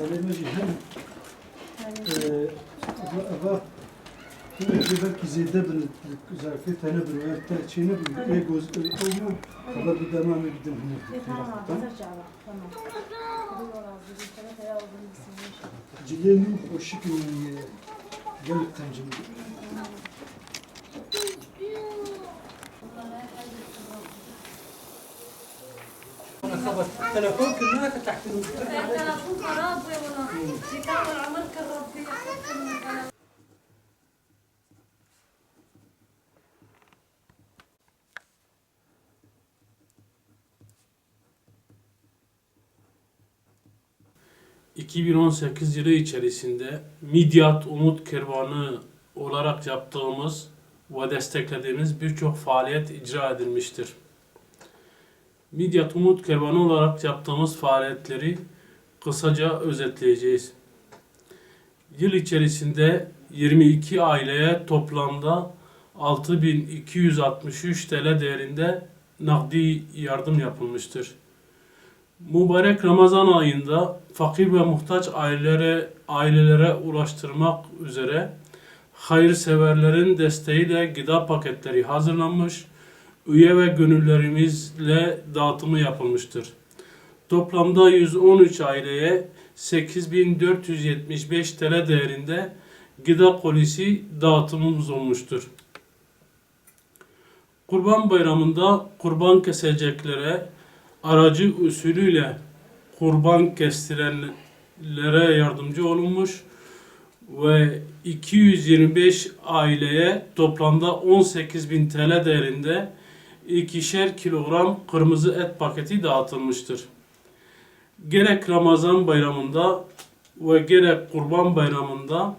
Delemeci hem ava belki ziyade bir zarfı tane bir ve çiğne bir egoz olma ama bir devam edelim. Tamam abi, tamam. Cilenu hoşik gel temcim. تلفون كلنا فتحت التلفون خراب والله جيتار العمر كرب فيه 2018 yılı içerisinde Midyat Umut Kervanı olarak yaptığımız ve desteklediğimiz birçok faaliyet icra edilmiştir. Midyat Umut Kervanı olarak yaptığımız faaliyetleri kısaca özetleyeceğiz. Yıl içerisinde 22 aileye toplamda 6.263 TL değerinde nakdi yardım yapılmıştır. Mübarek Ramazan ayında fakir ve muhtaç ailelere ulaştırmak üzere hayırseverlerin desteğiyle gıda paketleri hazırlanmış, üye ve gönüllerimizle dağıtımı yapılmıştır. Toplamda 113 aileye 8.475 TL değerinde gıda kolisi dağıtımımız olmuştur. Kurban Bayramı'nda kurban keseceklere aracı usulüyle kurban kestirenlere yardımcı olunmuş ve 225 aileye toplamda 18.000 TL değerinde 2'şer kilogram kırmızı et paketi dağıtılmıştır. Gerek Ramazan bayramında ve gerek Kurban Bayramı'nda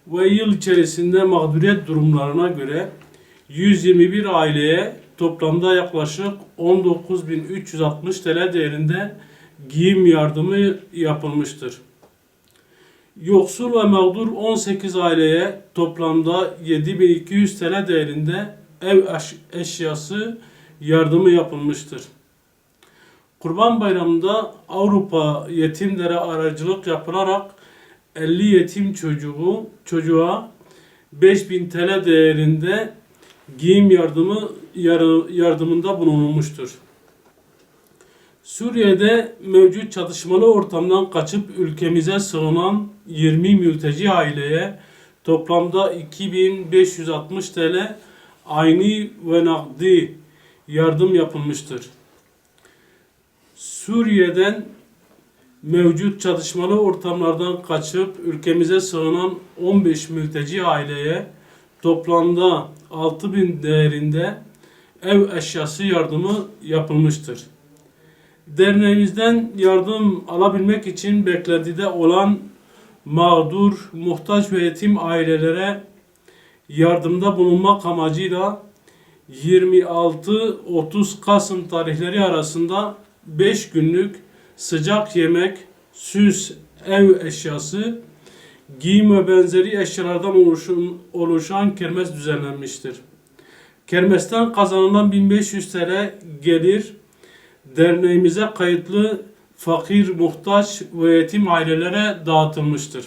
ve yıl içerisinde mağduriyet durumlarına göre 121 aileye toplamda yaklaşık 19.360 TL değerinde giyim yardımı yapılmıştır. Yoksul ve mağdur 18 aileye toplamda 7.200 TL değerinde ev eşyası yardımı yapılmıştır. Kurban Bayramı'nda Avrupa yetimlere aracılık yapılarak 50 yetim çocuğa 5.000 TL değerinde giyim yardımında bulunulmuştur. Suriye'de mevcut çatışmalı ortamdan kaçıp ülkemize sığınan 20 mülteci aileye toplamda 2.560 TL ayni ve nakdi yardım yapılmıştır. Suriye'den mevcut çatışmalı ortamlardan kaçıp ülkemize sığınan 15 mülteci aileye toplamda 6.000 değerinde ev eşyası yardımı yapılmıştır. Derneğimizden yardım alabilmek için beklentide olan mağdur, muhtaç ve yetim ailelere yardımda bulunmak amacıyla 26-30 Kasım tarihleri arasında 5 günlük sıcak yemek, süs, ev eşyası, giyim ve benzeri eşyalardan oluşan kermes düzenlenmiştir. Kermesten kazanılan 1500 TL gelir derneğimize kayıtlı fakir, muhtaç ve yetim ailelere dağıtılmıştır.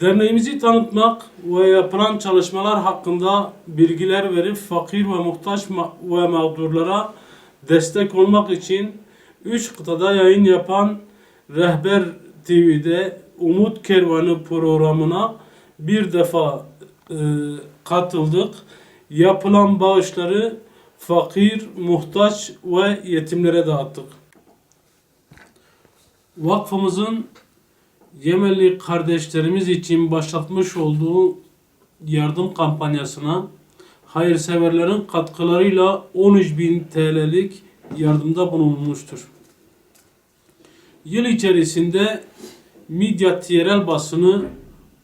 Derneğimizi tanıtmak ve yapılan çalışmalar hakkında bilgiler verip fakir ve muhtaç ve mağdurlara destek olmak için 3 kıtada yayın yapan Rehber TV'de Umut Kervanı programına bir defa katıldık. Yapılan bağışları fakir, muhtaç ve yetimlere dağıttık. Vakfımızın Yemenli kardeşlerimiz için başlatmış olduğu yardım kampanyasına hayırseverlerin katkılarıyla 13.000 TL'lik yardımda bulunmuştur. Yıl içerisinde Midyat yerel basını,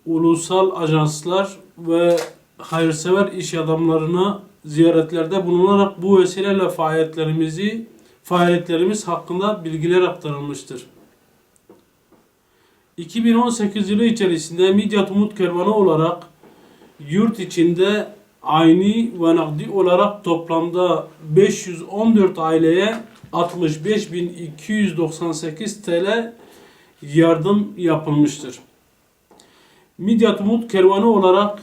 ulusal ajanslar ve hayırsever iş adamlarına ziyaretlerde bulunarak bu vesileyle faaliyetlerimiz hakkında bilgiler aktarılmıştır. 2018 yılı içerisinde Midyat Umut Kervanı olarak yurt içinde ayni ve nakdi olarak toplamda 514 aileye 65.298 TL yardım yapılmıştır. Midyat Umut Kervanı olarak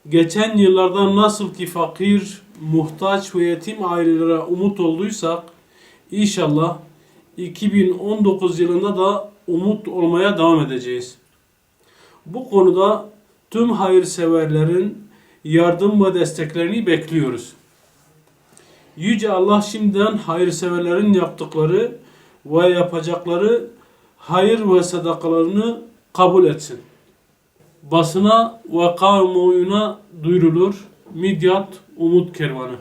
geçen yıllarda nasıl ki fakir, muhtaç ve yetim ailelere umut olduysak, inşallah 2019 yılında da umut olmaya devam edeceğiz. Bu konuda tüm hayırseverlerin yardım ve desteklerini bekliyoruz. Yüce Allah şimdiden hayırseverlerin yaptıkları ve yapacakları hayır ve sadakalarını kabul etsin. Basına ve kamuoyuna duyurulur. Midyat Umut Kervanı.